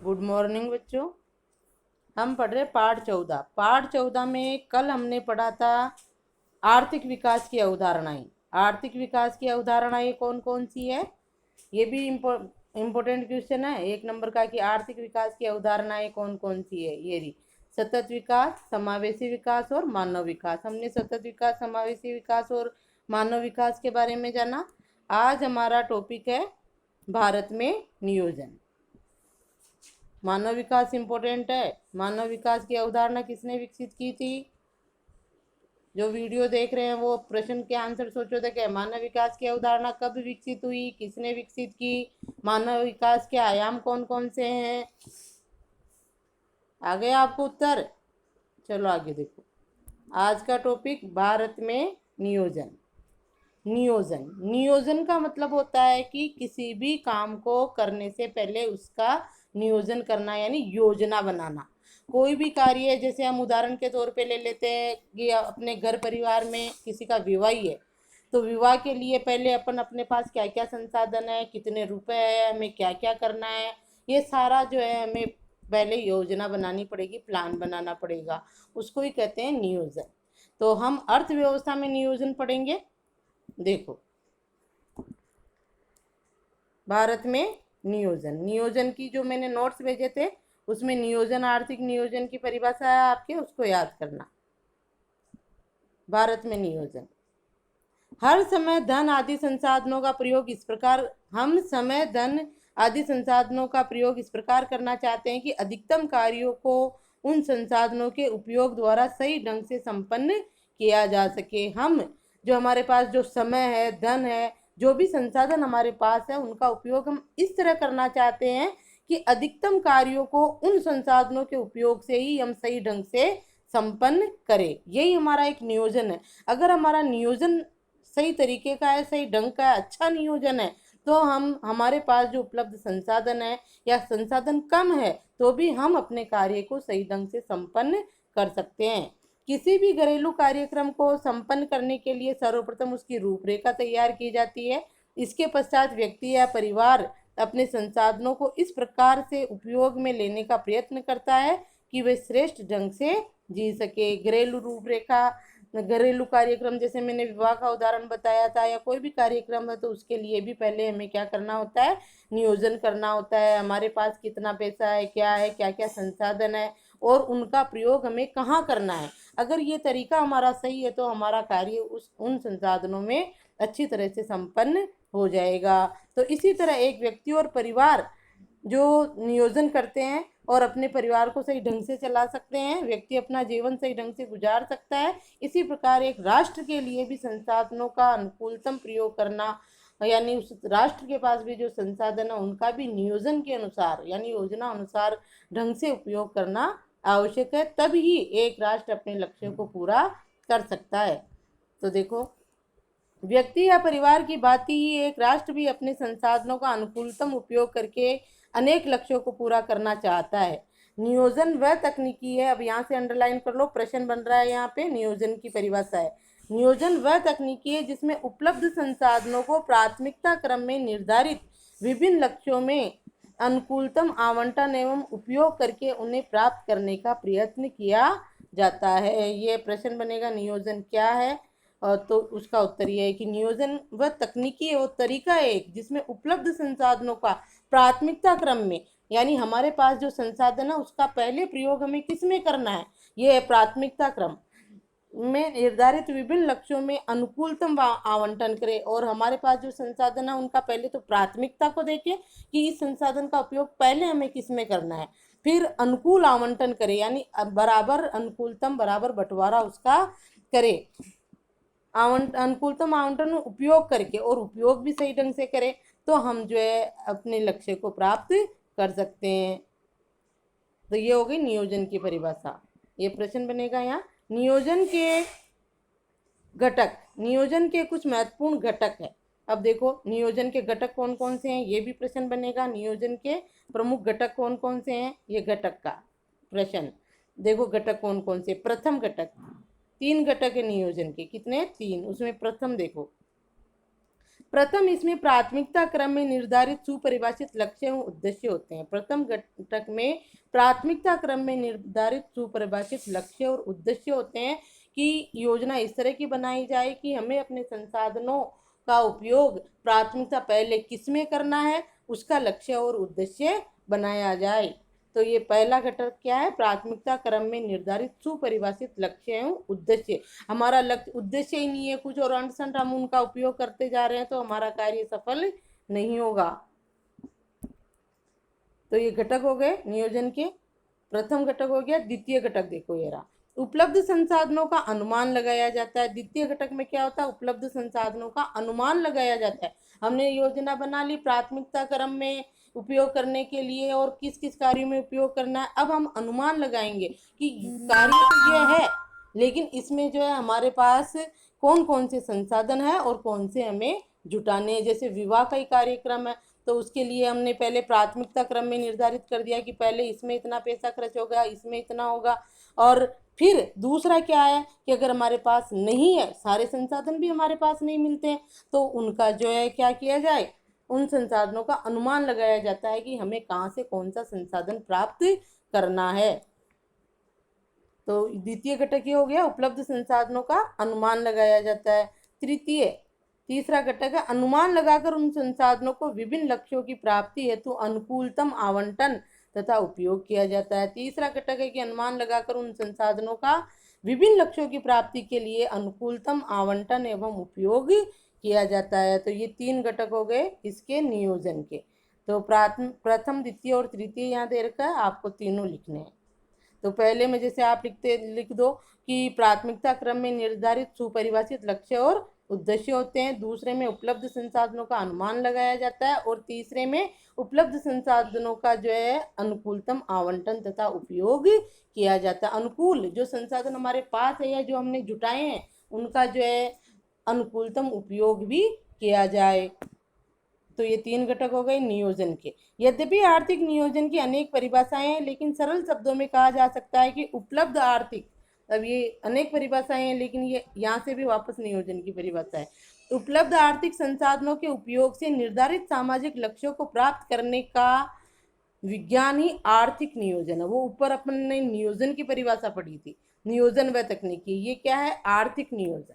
Good morning बच्चों। हम पढ़ रहे पाठ 14 में कल हमने पढ़ा था आर्थिक विकास की अवधारणाएं। आर्थिक विकास की अवधारणाएं कौन कौन सी है, ये भी इम्पोर्टेंट क्वेश्चन है 1 नंबर का कि आर्थिक विकास की अवधारणाएं कौन कौन सी है। ये रही सतत विकास, समावेशी विकास और मानव विकास। हमने सतत विकास, समावेशी विकास और मानव विकास के बारे में जाना। आज हमारा टॉपिक है भारत में नियोजन। मानव विकास इंपॉर्टेंट है। मानव विकास की अवधारणा किसने विकसित की थी? जो वीडियो देख रहे हैं वो प्रश्न के आंसर सोचो तो क्या, मानव विकास की अवधारणा कब विकसित हुई, किसने विकसित की, मानव विकास के आयाम कौन कौन से हैं? आ गया आपको उत्तर? चलो आगे देखो। आज का टॉपिक भारत में नियोजन। नियोजन नियोजन का मतलब होता है कि किसी भी काम को करने से पहले उसका नियोजन करना, यानी योजना बनाना। कोई भी कार्य है, जैसे हम उदाहरण के तौर पे ले लेते हैं कि अपने घर परिवार में किसी का विवाह ही है, तो विवाह के लिए पहले अपन अपने पास क्या क्या संसाधन है, कितने रुपए है, हमें क्या क्या करना है, ये सारा जो है हमें पहले योजना बनानी पड़ेगी, प्लान बनाना पड़ेगा। उसको ही कहते हैं नियोजन। तो हम अर्थव्यवस्था में नियोजन पढ़ेंगे। देखो, भारत में नियोजन, नियोजन की जो मैंने नोट्स भेजे थे उसमें नियोजन, आर्थिक नियोजन की परिभाषा है आपके, उसको याद करना। भारत में नियोजन, हर समय धन आदि संसाधनों का प्रयोग इस प्रकार, हम समय धन आदि संसाधनों का प्रयोग इस प्रकार करना चाहते हैं कि अधिकतम कार्यों को उन संसाधनों के उपयोग द्वारा सही ढंग से संपन्न किया जा सके। हम जो हमारे पास जो समय है, धन है, जो भी संसाधन हमारे पास है, उनका उपयोग हम इस तरह करना चाहते हैं कि अधिकतम कार्यों को उन संसाधनों के उपयोग से ही हम सही ढंग से संपन्न करें। यही हमारा एक नियोजन है। अगर हमारा नियोजन सही तरीके का है, सही ढंग का है, अच्छा नियोजन है, तो हम हमारे पास जो उपलब्ध संसाधन है या संसाधन कम है तो भी हम अपने कार्य को सही ढंग से संपन्न कर सकते हैं। किसी भी घरेलू कार्यक्रम को संपन्न करने के लिए सर्वप्रथम उसकी रूपरेखा तैयार की जाती है। इसके पश्चात व्यक्ति या परिवार अपने संसाधनों को इस प्रकार से उपयोग में लेने का प्रयत्न करता है कि वे श्रेष्ठ ढंग से जी सके। घरेलू रूपरेखा, घरेलू कार्यक्रम, जैसे मैंने विवाह का उदाहरण बताया था, या कोई भी कार्यक्रम है तो उसके लिए भी पहले हमें क्या करना होता है, नियोजन करना होता है। हमारे पास कितना पैसा है, क्या क्या संसाधन है और उनका प्रयोग हमें कहाँ करना है। अगर ये तरीका हमारा सही है तो हमारा कार्य उन संसाधनों में अच्छी तरह से संपन्न हो जाएगा। तो इसी तरह एक व्यक्ति और परिवार जो नियोजन करते हैं और अपने परिवार को सही ढंग से चला सकते हैं, व्यक्ति अपना जीवन सही ढंग से गुजार सकता है। इसी प्रकार एक राष्ट्र के लिए भी संसाधनों का अनुकूलतम प्रयोग करना, यानी उस राष्ट्र के पास भी जो संसाधन है उनका भी नियोजन के अनुसार, यानी योजना अनुसार ढंग से उपयोग करना आवश्यक है। तब ही एक राष्ट्र अपने लक्ष्यों को पूरा कर सकता है। तो देखो, व्यक्ति या परिवार की बात ही एक राष्ट्र भी अपने संसाधनों का अनुकूलतम उपयोग करके अनेक लक्ष्यों को पूरा करना चाहता है। नियोजन वह तकनीकी है, अब यहाँ से अंडरलाइन कर लो, प्रश्न बन रहा है यहाँ पे, नियोजन की परिभाषा है। नियोजन वह तकनीकी है जिसमें उपलब्ध संसाधनों को प्राथमिकता क्रम में निर्धारित विभिन्न लक्ष्यों में अनुकूलतम आवंटन एवं उपयोग करके उन्हें प्राप्त करने का प्रयत्न किया जाता है। ये प्रश्न बनेगा, नियोजन क्या है? तो उसका उत्तर यह है कि नियोजन वह तकनीकी है, वो तरीका है जिसमें उपलब्ध संसाधनों का प्राथमिकता क्रम में, यानी हमारे पास जो संसाधन है उसका पहले प्रयोग हमें किस में करना है, ये है प्राथमिकता क्रम में निर्धारित विभिन्न लक्ष्यों में अनुकूलतम आवंटन करें। और हमारे पास जो संसाधन है उनका पहले तो प्राथमिकता को देखें कि इस संसाधन का उपयोग पहले हमें किस में करना है, फिर अनुकूल आवंटन करें, यानी बराबर अनुकूलतम बराबर बंटवारा उसका करें, अनुकूलतम आवंटन उपयोग करके, और उपयोग भी सही ढंग से करें तो हम जो है अपने लक्ष्य को प्राप्त कर सकते हैं। तो ये हो गई नियोजन की परिभाषा। ये प्रश्न बनेगा यहाँ, नियोजन के घटक, नियोजन के कुछ महत्वपूर्ण घटक है। अब देखो, नियोजन के घटक कौन कौन से हैं, ये भी प्रश्न बनेगा। नियोजन के प्रमुख घटक कौन कौन से हैं, ये घटक का प्रश्न। देखो घटक कौन कौन से। प्रथम घटक, 3 घटक है नियोजन के, कितने? 3। उसमें प्रथम देखो, प्रथम इसमें प्राथमिकता क्रम में निर्धारित सुपरिभाषित लक्ष्य एवं उद्देश्य होते हैं। प्रथम घटक में प्राथमिकता क्रम में निर्धारित सुपरिभाषित लक्ष्य और उद्देश्य होते हैं कि योजना इस तरह की बनाई जाए कि हमें अपने संसाधनों का उपयोग प्राथमिकता पहले किस में करना है, उसका लक्ष्य और उद्देश्य बनाया जाए। तो ये पहला घटक क्या है, प्राथमिकता क्रम में निर्धारित सुपरिभाषित लक्ष्य एवं उद्देश्य। हमारा लक्ष्य उद्देश्य ही नहीं है कुछ और अंशतः हम उनका उपयोग करते जा रहे हैं तो हमारा कार्य सफल नहीं होगा। तो ये घटक हो गए नियोजन के। प्रथम घटक हो गया। द्वितीय घटक देखो ये रहा, उपलब्ध संसाधनों का अनुमान लगाया जाता है। द्वितीय घटक में क्या होता है, उपलब्ध संसाधनों का अनुमान लगाया जाता है। हमने योजना बना ली प्राथमिकता क्रम में उपयोग करने के लिए और किस किस कार्यों में उपयोग करना है। अब हम अनुमान लगाएंगे कि कार्य तो यह है, लेकिन इसमें जो है हमारे पास कौन कौन से संसाधन है और कौन से हमें जुटाने हैं। जैसे विवाह का ही कार्यक्रम है तो उसके लिए हमने पहले प्राथमिकता क्रम में निर्धारित कर दिया कि पहले इसमें इतना पैसा खर्च होगा, इसमें इतना होगा। और फिर दूसरा क्या है कि अगर हमारे पास नहीं है, सारे संसाधन भी हमारे पास नहीं मिलते हैं, तो उनका जो है क्या किया जाए, उन संसाधनों का अनुमान लगाया जाता है कि हमें कहाँ से कौन सा संसाधन प्राप्त करना है। तो द्वितीय घटक ये हो गया, उपलब्ध संसाधनों का अनुमान लगाया जाता है। तीसरा घटक है, अनुमान लगाकर उन संसाधनों को विभिन्न लक्ष्यों की प्राप्ति हेतु अनुकूलतम आवंटन तथा उपयोग किया जाता है। तीसरा घटक है कि अनुमान लगाकर उन संसाधनों का विभिन्न लक्ष्यों की प्राप्ति के लिए अनुकूलतम आवंटन एवं उपयोग किया जाता है। तो ये तीन घटक हो गए इसके नियोजन के। तो प्रथम, द्वितीय और तृतीय यहाँ दे रखा है, आपको तीनों लिखने हैं। तो पहले में जैसे आप लिख दो कि प्राथमिकता क्रम में निर्धारित सुपरिभाषित लक्ष्य और उद्देश्य होते हैं। दूसरे में उपलब्ध संसाधनों का अनुमान लगाया जाता है और तीसरे में उपलब्ध संसाधनों का जो है अनुकूलतम आवंटन तथा उपयोग किया जाता है। अनुकूल जो संसाधन हमारे पास है या जो हमने जुटाए हैं उनका जो है अनुकूलतम उपयोग भी किया जाए। तो ये तीन घटक हो गए नियोजन के। यद्यपि आर्थिक नियोजन की अनेक परिभाषाएं हैं, लेकिन सरल शब्दों में कहा जा सकता है कि उपलब्ध आर्थिक, अब ये अनेक परिभाषाएं हैं लेकिन ये यहाँ से भी वापस नियोजन की परिभाषा है। उपलब्ध आर्थिक संसाधनों के उपयोग से निर्धारित सामाजिक लक्ष्यों को प्राप्त करने का विज्ञान ही आर्थिक नियोजन है। वो ऊपर अपन ने नियोजन की परिभाषा पढ़ी थी, नियोजन व तकनीकी, ये क्या है, आर्थिक नियोजन।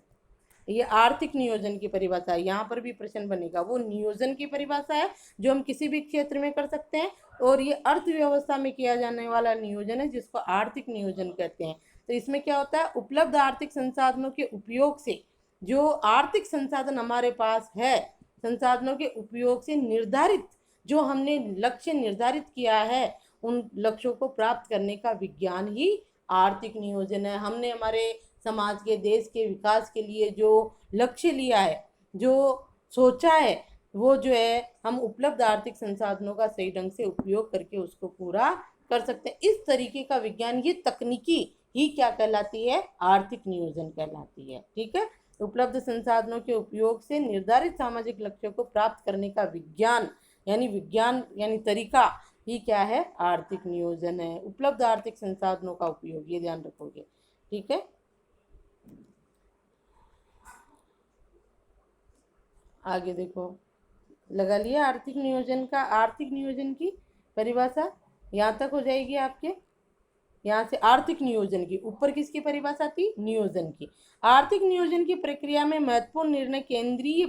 ये आर्थिक नियोजन की परिभाषा है। यहाँ पर भी प्रश्न बनेगा, वो नियोजन की परिभाषा है जो हम किसी भी क्षेत्र में कर सकते हैं, और ये अर्थव्यवस्था में किया जाने वाला नियोजन है जिसको आर्थिक नियोजन कहते हैं। तो इसमें क्या होता है, उपलब्ध आर्थिक संसाधनों के उपयोग से, जो आर्थिक संसाधन हमारे पास है, संसाधनों के उपयोग से निर्धारित जो हमने लक्ष्य निर्धारित किया है, उन लक्ष्यों को प्राप्त करने का विज्ञान ही आर्थिक नियोजन है। हमने हमारे समाज के, देश के विकास के लिए जो लक्ष्य लिया है, जो सोचा है, वो जो है हम उपलब्ध आर्थिक संसाधनों का सही ढंग से उपयोग करके उसको पूरा कर सकते हैं। इस तरीके का विज्ञान, ये तकनीकी ही क्या कहलाती है, आर्थिक नियोजन कहलाती है। ठीक है, उपलब्ध संसाधनों के उपयोग से निर्धारित सामाजिक लक्ष्यों को प्राप्त करने का विज्ञान यानी तरीका ही क्या है, आर्थिक नियोजन है। उपलब्ध आर्थिक संसाधनों का उपयोग, ये ध्यान रखोगे। ठीक है, आगे देखो, लगा लिया आर्थिक नियोजन का, आर्थिक नियोजन की परिभाषा यहाँ तक हो जाएगी आपके। यहाँ से आर्थिक नियोजन की, ऊपर किसकी परिभाषा थी, नियोजन की। आर्थिक नियोजन की प्रक्रिया में महत्वपूर्ण निर्णय केंद्रीय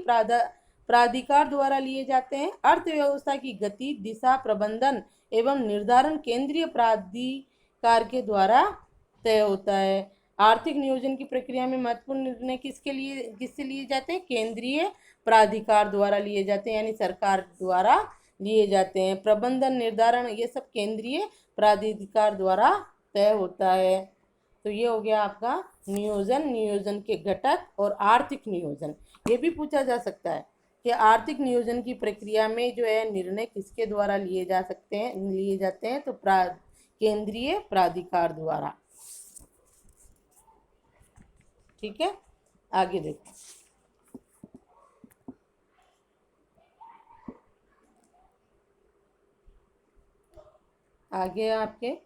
प्राधिकार द्वारा लिए जाते हैं। अर्थव्यवस्था की गति, दिशा, प्रबंधन एवं निर्धारण केंद्रीय प्राधिकार के द्वारा तय होता है। आर्थिक नियोजन की प्रक्रिया में महत्वपूर्ण निर्णय किससे लिए जाते हैं, केंद्रीय प्राधिकार द्वारा लिए जाते हैं, यानी सरकार द्वारा लिए जाते हैं। प्रबंधन, निर्धारण, ये सब केंद्रीय प्राधिकार द्वारा तय होता है। तो ये हो गया आपका नियोजन, नियोजन के घटक और आर्थिक नियोजन। ये भी पूछा जा सकता है कि आर्थिक नियोजन की प्रक्रिया में जो है निर्णय किसके द्वारा लिए जाते हैं, तो केंद्रीय प्राधिकार द्वारा। ठीक है, आगे देखो, आगे आपके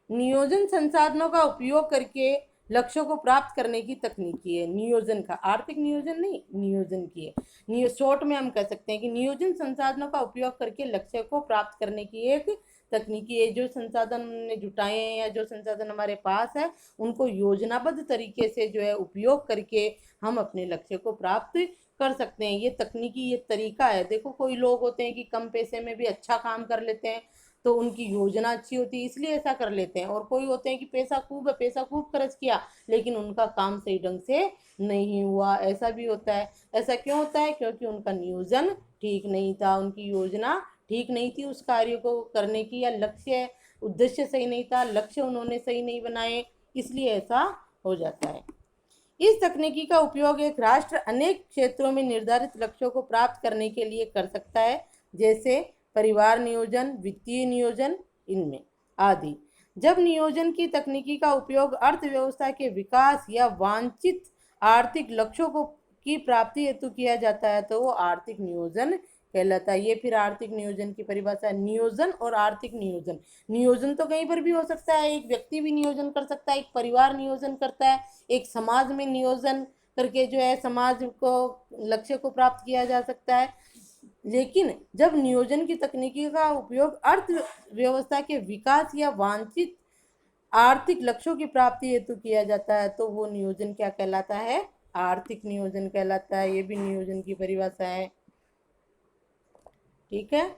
नियोजन संसाधनों का उपयोग करके लक्ष्यों को प्राप्त करने की तकनीकी है। नियोजन का, आर्थिक नियोजन नहीं, नियोजन की है। शॉर्ट में हम कह सकते हैं कि नियोजन संसाधनों का उपयोग करके लक्ष्य को प्राप्त करने की एक तकनीकी है। जो संसाधन हमने जुटाए हैं या जो संसाधन हमारे पास है, उनको योजनाबद्ध तरीके से जो है उपयोग करके हम अपने लक्ष्य को प्राप्त कर सकते हैं। ये तकनीकी, ये तरीका है। देखो, कोई लोग होते हैं कि कम पैसे में भी अच्छा काम कर लेते हैं, तो उनकी योजना अच्छी होती है इसलिए ऐसा कर लेते हैं। और कोई होते हैं कि पैसा खूब है, पैसा खूब खर्च किया, लेकिन उनका काम सही ढंग से नहीं हुआ, ऐसा भी होता है। ऐसा क्यों होता है? क्योंकि उनका नियोजन ठीक नहीं था, उनकी योजना ठीक नहीं थी उस कार्य को करने की, या लक्ष्य उद्देश्य सही नहीं था, लक्ष्य उन्होंने सही नहीं बनाए, इसलिए ऐसा हो जाता है। इस तकनीकी का उपयोग एक राष्ट्र अनेक क्षेत्रों में निर्धारित लक्ष्यों को प्राप्त करने के लिए कर सकता है, जैसे परिवार नियोजन, वित्तीय नियोजन, इनमें आदि। जब नियोजन की तकनीकी का उपयोग अर्थव्यवस्था के विकास या वांछित आर्थिक लक्ष्यों को की प्राप्ति हेतु किया जाता है, तो वो आर्थिक नियोजन कहलाता है। ये फिर आर्थिक नियोजन की परिभाषा है। नियोजन और आर्थिक नियोजन, नियोजन तो कहीं पर भी हो सकता है, एक व्यक्ति भी नियोजन कर सकता है, एक परिवार नियोजन करता है, एक समाज में नियोजन करके जो है समाज को लक्ष्य को प्राप्त किया जा सकता है। लेकिन जब नियोजन की तकनीकी का उपयोग अर्थव्यवस्था के विकास या वांछित आर्थिक लक्ष्यों की प्राप्ति हेतु किया जाता है, तो वो नियोजन क्या कहलाता है? आर्थिक नियोजन कहलाता है। ये भी नियोजन की परिभाषा है। ठीक है,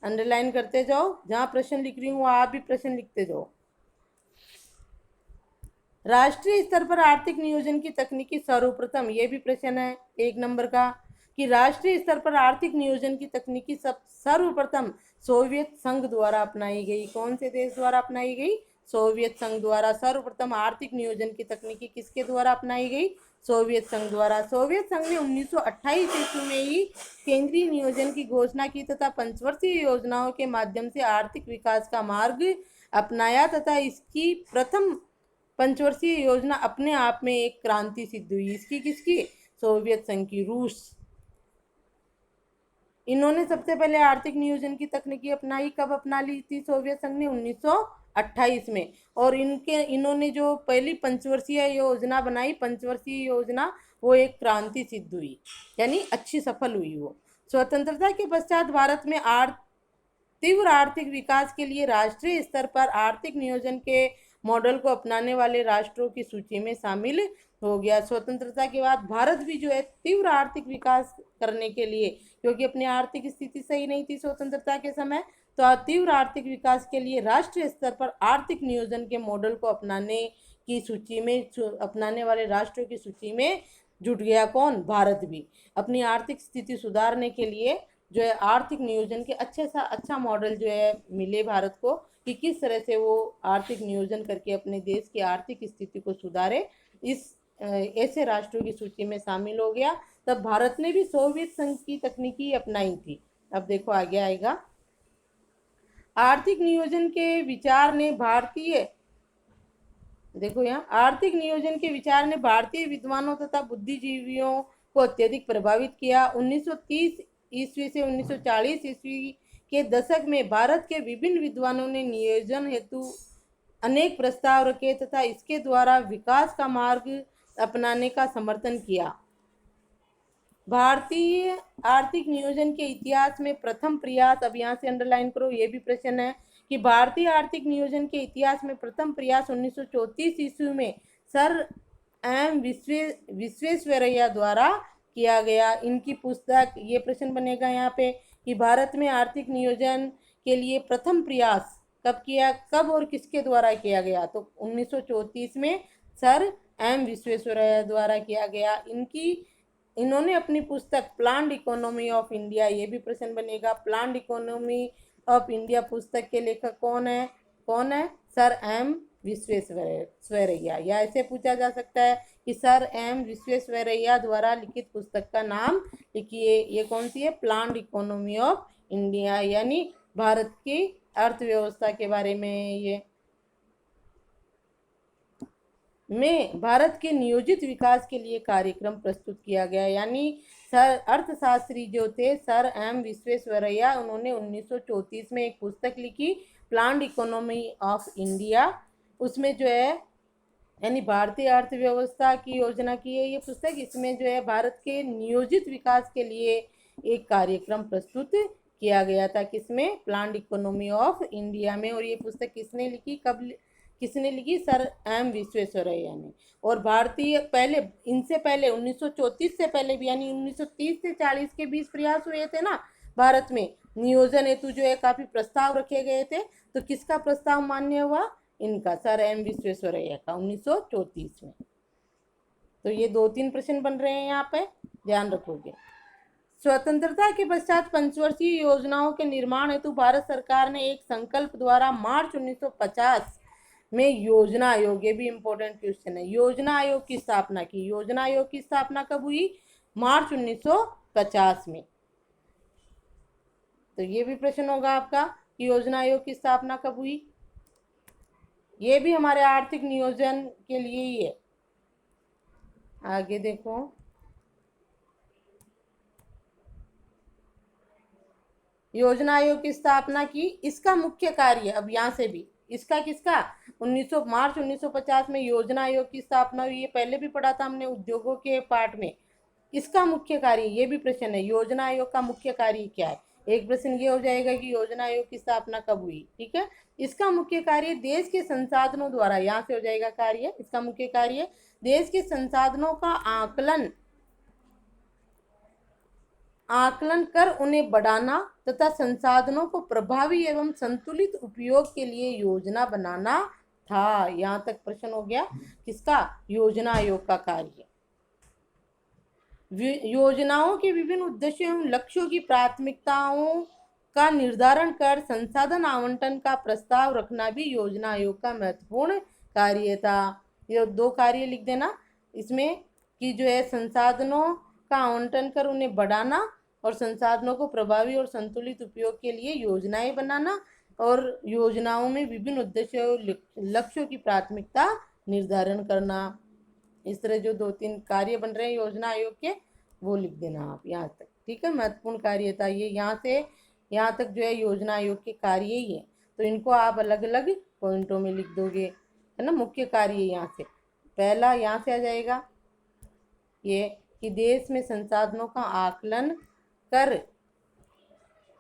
अंडरलाइन करते जाओ, जहां प्रश्न लिख रही हूँ आप भी प्रश्न लिखते जाओ। राष्ट्रीय स्तर पर आर्थिक नियोजन की तकनीकी सर्वप्रथम, ये भी प्रश्न है 1 नंबर का, कि राष्ट्रीय स्तर पर आर्थिक नियोजन की तकनीकी सर्वप्रथम सोवियत संघ द्वारा अपनाई गई। कौन से देश द्वारा अपनाई गई? सोवियत संघ द्वारा। सर्वप्रथम आर्थिक नियोजन की तकनीकी किसके द्वारा अपनाई गई? सोवियत संघ द्वारा। सोवियत संघ ने 1928 ईस्वी में ही केंद्रीय नियोजन की घोषणा की तथा पंचवर्षीय योजनाओं के माध्यम से आर्थिक विकास का मार्ग अपनाया, तथा इसकी प्रथम पंचवर्षीय योजना अपने आप में एक क्रांति सिद्ध हुई। इसकी किसकी? सोवियत संघ की, रूस। इन्होंने सबसे पहले आर्थिक नियोजन की तकनीकी अपनाई। कब अपना ली थी सोवियत संघ ने? 1928 में। और इन्होंने जो पहली पंचवर्षीय योजना बनाई, पंचवर्षीय योजना, वो एक क्रांति सिद्ध हुई, यानी अच्छी सफल हुई वो। स्वतंत्रता के पश्चात भारत में तीव्र आर्थिक विकास के लिए राष्ट्रीय स्तर पर आर्थिक नियोजन के मॉडल को अपनाने वाले राष्ट्रों की सूची में शामिल हो गया। स्वतंत्रता के बाद भारत भी जो है तीव्र आर्थिक विकास करने के लिए, क्योंकि अपनी आर्थिक स्थिति सही नहीं थी स्वतंत्रता के समय, तो तीव्र आर्थिक विकास के लिए राष्ट्रीय स्तर पर आर्थिक नियोजन के मॉडल को अपनाने की सूची में, अपनाने वाले राष्ट्रों की सूची में जुट गया। कौन? भारत भी। अपनी आर्थिक स्थिति सुधारने के लिए जो है आर्थिक नियोजन के अच्छा मॉडल जो है मिले भारत को, कि किस तरह से वो आर्थिक नियोजन करके अपने देश की आर्थिक स्थिति को सुधारे। इस ऐसे राष्ट्रों की सूची में शामिल हो गया। तब भारत ने भी सोवियत संघ की तकनीकी अपनाई थी। अब देखो आगे आएगा, आर्थिक नियोजन के विचार ने भारतीय, देखो यहाँ, आर्थिक नियोजन के विचार ने भारतीय विद्वानों तथा बुद्धिजीवियों को अत्यधिक प्रभावित किया। 1930 ईस्वी से 1940 ईस्वी के दशक में भारत के विभिन्न विद्वानों ने नियोजन हेतु अनेक प्रस्ताव रखे तथा इसके द्वारा विकास का मार्ग अपनाने का समर्थन किया। भारतीय आर्थिक नियोजन के इतिहास में प्रथम प्रयास, अब यहाँ से अंडरलाइन करो, ये भी प्रश्न है कि भारतीय आर्थिक नियोजन के इतिहास में प्रथम प्रयास 1934 ईस्वी में सर एम विश्वेश्वरैया द्वारा किया गया। इनकी पुस्तक, ये प्रश्न बनेगा यहाँ पे कि भारत में आर्थिक नियोजन के लिए प्रथम प्रयास कब किया, कब और किसके द्वारा किया गया? तो 1934 में सर एम विश्वेश्वरैया द्वारा किया गया। इन्होंने अपनी पुस्तक प्लान्ड इकोनॉमी ऑफ इंडिया, ये भी प्रश्न बनेगा, प्लान्ड इकोनॉमी ऑफ इंडिया पुस्तक के लेखक कौन है? Sir M Visvesvaraya. या ऐसे पूछा जा सकता है कि सर एम विश्वेश्वरैया द्वारा लिखित पुस्तक का नाम लिखिए। ये कौन सी है? प्लान्ड इकोनॉमी ऑफ इंडिया, यानी भारत की अर्थव्यवस्था के बारे में ये में भारत के नियोजित विकास के लिए कार्यक्रम प्रस्तुत किया गया। यानी सर अर्थशास्त्री जो थे सर एम विश्वेश्वरैया, उन्होंने 1934 में एक पुस्तक लिखी, प्लान्ड इकोनॉमी ऑफ इंडिया। उसमें जो है यानी भारतीय अर्थव्यवस्था की योजना की है ये पुस्तक। इसमें जो है भारत के नियोजित विकास के लिए एक कार्यक्रम प्रस्तुत किया गया था, किसमें, प्लान्ड इकोनॉमी ऑफ इंडिया में। और ये पुस्तक किसने लिखी, कब किसने लिखी, सर एम विश्वेश्वरैया ने। और भारतीय पहले, इनसे पहले 1934 से पहले भी, यानी 1930 से 40 के बीच प्रयास हुए थे ना भारत में नियोजन हेतु जो है काफी प्रस्ताव रखे गए थे। तो किसका प्रस्ताव मान्य हुआ, इनका, सर एम विश्वेश्वरैया का, 1934 में। तो ये 2-3 प्रश्न बन रहे हैं यहाँ पे, ध्यान रखोगे। स्वतंत्रता के पश्चात पंचवर्षीय योजनाओं के निर्माण हेतु भारत सरकार ने एक संकल्प द्वारा मार्च 1950 में योजना आयोग, ये भी इंपॉर्टेंट क्वेश्चन है, योजना आयोग की स्थापना की। योजना आयोग की स्थापना कब हुई, मार्च 1950 में। तो ये भी प्रश्न होगा आपका कि योजना आयोग की स्थापना कब हुई। ये भी हमारे आर्थिक नियोजन के लिए ही है। आगे देखो, योजना आयोग की स्थापना की, इसका मुख्य कार्य, अब यहाँ से भी इसका किसका, मार्च 1950 में योजना आयोग की स्थापना हुई है। पहले भी पढ़ा था हमने उद्योगों के पार्ट में। इसका मुख्य कार्य, ये भी प्रश्न है, योजना आयोग का मुख्य कार्य क्या है। एक प्रश्न ये हो जाएगा कि योजना आयोग की स्थापना कब हुई, ठीक है। इसका मुख्य कार्य देश के संसाधनों द्वारा, यहाँ से हो जाएगा कार्य, इसका मुख्य कार्य देश के संसाधनों का आकलन कर उन्हें बढ़ाना तथा संसाधनों को प्रभावी एवं संतुलित उपयोग के लिए योजना बनाना था। यहाँ तक प्रश्न हो गया किसका, योजना आयोग का कार्य। योजनाओं के विभिन्न उद्देश्यों एवं लक्ष्यों की प्राथमिकताओं का निर्धारण कर संसाधन आवंटन का प्रस्ताव रखना भी योजना आयोग का महत्वपूर्ण कार्य था। ये 2 कार्य लिख देना इसमें कि जो है संसाधनों का आवंटन कर उन्हें बढ़ाना और संसाधनों को प्रभावी और संतुलित उपयोग के लिए योजनाएं बनाना, और योजनाओं में विभिन्न उद्देश्यों और लक्ष्यों की प्राथमिकता निर्धारण करना। इस तरह जो 2-3 कार्य बन रहे हैं योजना आयोग के, वो लिख देना आप यहाँ तक, ठीक है। महत्वपूर्ण कार्य था ये, यहाँ से यहाँ तक जो है योजना आयोग के कार्य ही है। तो इनको आप अलग अलग पॉइंटों में लिख दोगे, है ना। मुख्य कार्य यहाँ से, पहला यहाँ से आ जाएगा ये कि देश में संसाधनों का आकलन कर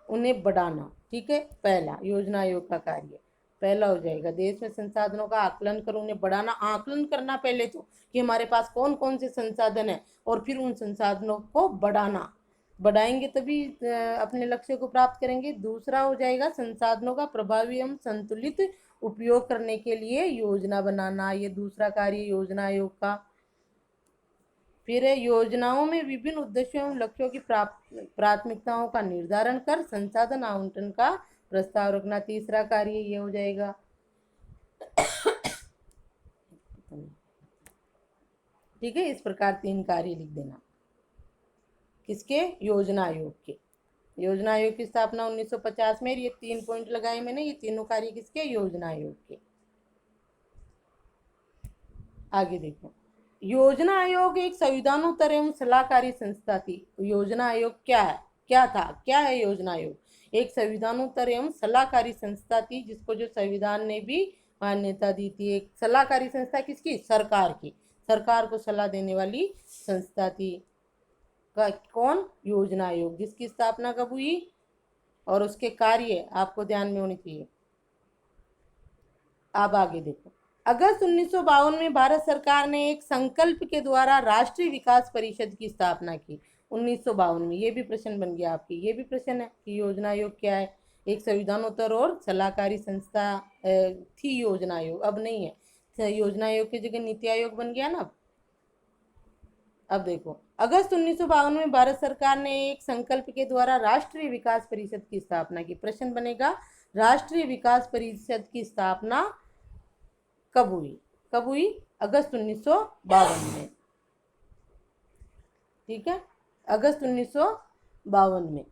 उन्हें बढ़ाना, ठीक है। पहला योजना आयोग का कार्य पहला हो जाएगा, देश में संसाधनों का आकलन कर उन्हें बढ़ाना। आकलन करना पहले तो कि हमारे पास कौन कौन से संसाधन है, और फिर उन संसाधनों को बढ़ाना, बढ़ाएंगे तभी अपने लक्ष्य को प्राप्त करेंगे। दूसरा हो जाएगा संसाधनों का प्रभावी एवं संतुलित उपयोग करने के लिए योजना बनाना, ये दूसरा कार्य योजना आयोग का। फिर है योजनाओं में विभिन्न उद्देश्यों एवं लक्ष्यों की प्राथमिकताओं का निर्धारण कर संसाधन आवंटन का प्रस्ताव रखना, तीसरा कार्य ये हो जाएगा। ठीक है, इस प्रकार 3 कार्य लिख देना किसके, योजना आयोग के। योजना आयोग की स्थापना 1950 में, ये 3 पॉइंट लगाए मैंने, ये तीनों कार्य किसके, योजना आयोग के। आगे देखो, योजना आयोग एक संविधानोत्तर एवं सलाहकारी संस्था थी। योजना आयोग क्या है, क्या था, क्या है योजना आयोग, एक संविधानोत्तर एवं सलाहकारी संस्था थी जिसको जो संविधान ने भी मान्यता दी थी। एक सलाहकारी संस्था किसकी, सरकार की, सरकार को सलाह देने वाली संस्था थी। कौन, योजना आयोग, जिसकी स्थापना कब हुई और उसके कार्य आपको ध्यान में होने चाहिए। अब आगे देखो, अगस्त 1952 में भारत सरकार ने एक संकल्प के द्वारा राष्ट्रीय विकास परिषद की स्थापना की। 1952 में, ये भी प्रश्न बन गया आपकी, ये भी प्रश्न है कि योजना आयोग क्या है। एक संविधानोत्तर और सलाहकारी संस्था थी योजना आयोग, अब नहीं है। योजना आयोग की जगह नीति आयोग बन गया ना। अब देखो, अगस्त 1952 में भारत सरकार ने एक संकल्प के द्वारा राष्ट्रीय विकास परिषद की स्थापना की। प्रश्न बनेगा, राष्ट्रीय विकास परिषद की स्थापना कब हुई, कब हुई, अगस्त 1952 में, ठीक है, अगस्त 1952 में।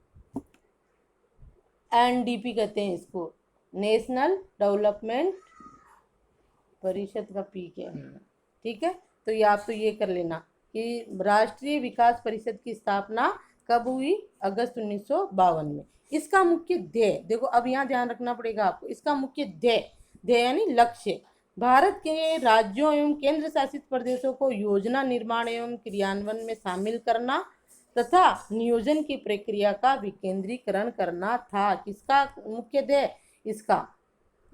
एनडीपी कहते हैं इसको, नेशनल डेवलपमेंट परिषद का पी क्या है, ठीक है। तो ये आप तो ये कर लेना कि राष्ट्रीय विकास परिषद की स्थापना कब हुई, अगस्त 1952 में। इसका मुख्य ध्येय देखो, अब यहाँ ध्यान रखना पड़ेगा आपको, इसका मुख्य ध्येय, ध्येय यानी लक्ष्य, भारत के राज्यों एवं केंद्र शासित प्रदेशों को योजना निर्माण एवं क्रियान्वयन में शामिल करना तथा नियोजन की प्रक्रिया का विकेंद्रीकरण करना था। किसका मुख्य ध्येय? इसका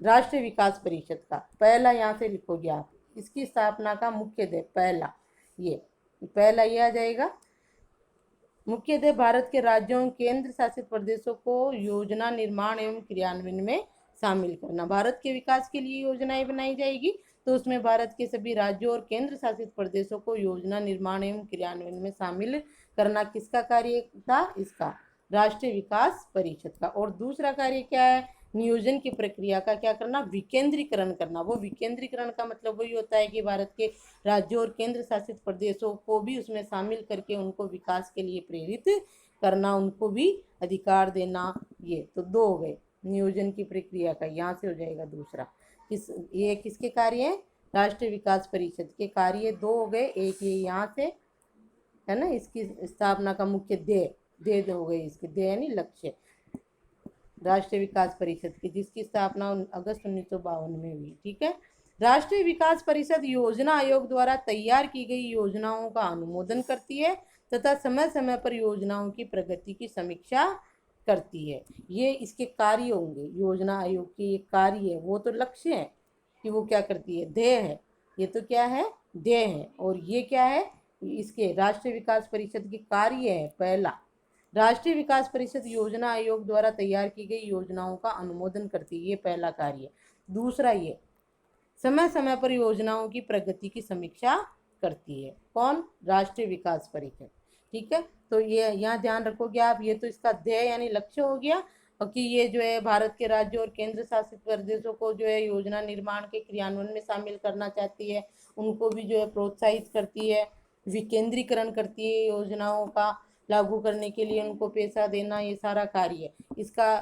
राष्ट्रीय विकास परिषद का। पहला यहाँ से लिखोगे आप, इसकी स्थापना का मुख्य ध्येय पहला ये आ जाएगा। मुख्य ध्येय भारत के राज्यों एवं केंद्र शासित प्रदेशों को योजना निर्माण एवं क्रियान्वयन में शामिल करना। भारत के विकास के लिए योजनाएं बनाई जाएगी, तो उसमें भारत के सभी राज्यों और केंद्र शासित प्रदेशों को योजना निर्माण एवं क्रियान्वयन में शामिल करना किसका कार्य था? इसका राष्ट्रीय विकास परिषद का। और दूसरा कार्य क्या है? नियोजन की प्रक्रिया का क्या करना? विकेंद्रीकरण करना। वो विकेंद्रीकरण का मतलब वही होता है कि भारत के राज्यों और केंद्र शासित प्रदेशों को भी उसमें शामिल करके उनको विकास के लिए प्रेरित करना, उनको भी अधिकार देना। ये तो दो हो गए नियोजन की प्रक्रिया का, यहाँ से हो जाएगा दूसरा। ये किसके कार्य हैं? राष्ट्रीय विकास परिषद के कार्य दो हो गए। एक ये यहाँ से है ना, इसकी स्थापना का मुख्य ध्येय हो गई, इसके ध्येय यानी लक्ष्य राष्ट्रीय विकास परिषद की, जिसकी स्थापना अगस्त 1952 में हुई। ठीक है। राष्ट्रीय विकास परिषद योजना आयोग द्वारा तैयार की गई योजनाओं का अनुमोदन करती है तथा समय समय पर योजनाओं की प्रगति की समीक्षा करती है। ये इसके कार्य होंगे। योजना आयोग के ये कार्य है, वो तो लक्ष्य है कि वो क्या करती है, ध्येय है। ये तो क्या है? ध्येय है। और ये क्या है? इसके राष्ट्रीय विकास परिषद के कार्य है। पहला, राष्ट्रीय विकास परिषद योजना आयोग द्वारा तैयार की गई योजनाओं का अनुमोदन करती है, ये पहला कार्य। दूसरा, ये समय समय पर योजनाओं की प्रगति की समीक्षा करती है। कौन? राष्ट्रीय विकास परिषद। ठीक है। तो ये यहाँ ध्यान रखोगे आप, ये तो इसका ध्येय यानी लक्ष्य हो गया, और कि ये जो है भारत के राज्यों और केंद्र शासित प्रदेशों को जो है योजना निर्माण के क्रियान्वयन में शामिल करना चाहती है, उनको भी जो है प्रोत्साहित करती है, विकेंद्रीकरण करती है, योजनाओं का लागू करने के लिए उनको पैसा देना, ये सारा कार्य इसका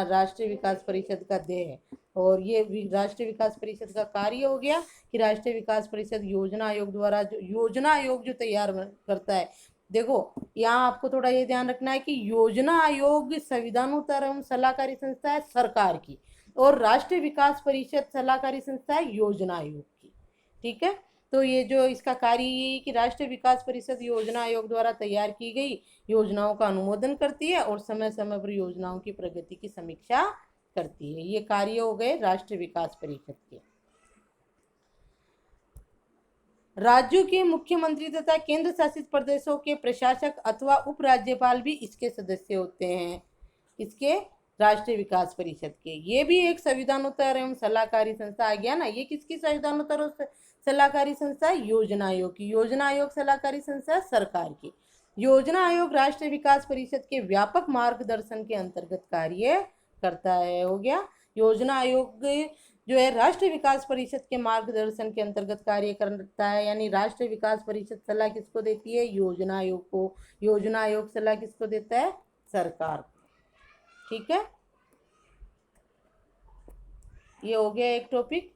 राष्ट्रीय विकास परिषद का ध्येय है। और ये राष्ट्रीय विकास परिषद का कार्य हो गया कि राष्ट्रीय विकास परिषद योजना आयोग द्वारा जो योजना आयोग जो तैयार करता है। देखो यहाँ आपको थोड़ा ये ध्यान रखना है कि योजना आयोग संविधानोत्तर एवं सलाहकारी संस्था है सरकार की, और राष्ट्रीय विकास परिषद सलाहकारी संस्था है योजना आयोग की। ठीक है। तो ये जो इसका कार्य ये कि राष्ट्रीय विकास परिषद योजना आयोग द्वारा तैयार की गई योजनाओं का अनुमोदन करती है और समय समय पर योजनाओं की प्रगति की समीक्षा करती है। ये कार्य हो गए राष्ट्रीय विकास परिषद के। राज्यों के मुख्यमंत्री तथा केंद्र शासित प्रदेशों के प्रशासक अथवा उपराज्यपाल भी इसके सदस्य होते हैं, इसके राष्ट्रीय विकास परिषद के। ये भी एक संविधानोत्तर एवं सलाहकारी संस्था आ गया ना। ये किसकी संविधानोत्तर और सलाहकारी संस्था? योजना आयोग की। योजना आयोग सलाहकारी संस्था सरकार की। योजना आयोग राष्ट्रीय विकास परिषद के व्यापक मार्गदर्शन के अंतर्गत कार्य करता है। हो गया। योजना आयोग जो है राष्ट्रीय विकास परिषद के मार्गदर्शन के अंतर्गत कार्य करता है, यानी राष्ट्रीय विकास परिषद सलाह किसको देती है? योजना आयोग को। योजना आयोग सलाह किसको देता है? सरकार को। ठीक है। ये हो गया एक टॉपिक।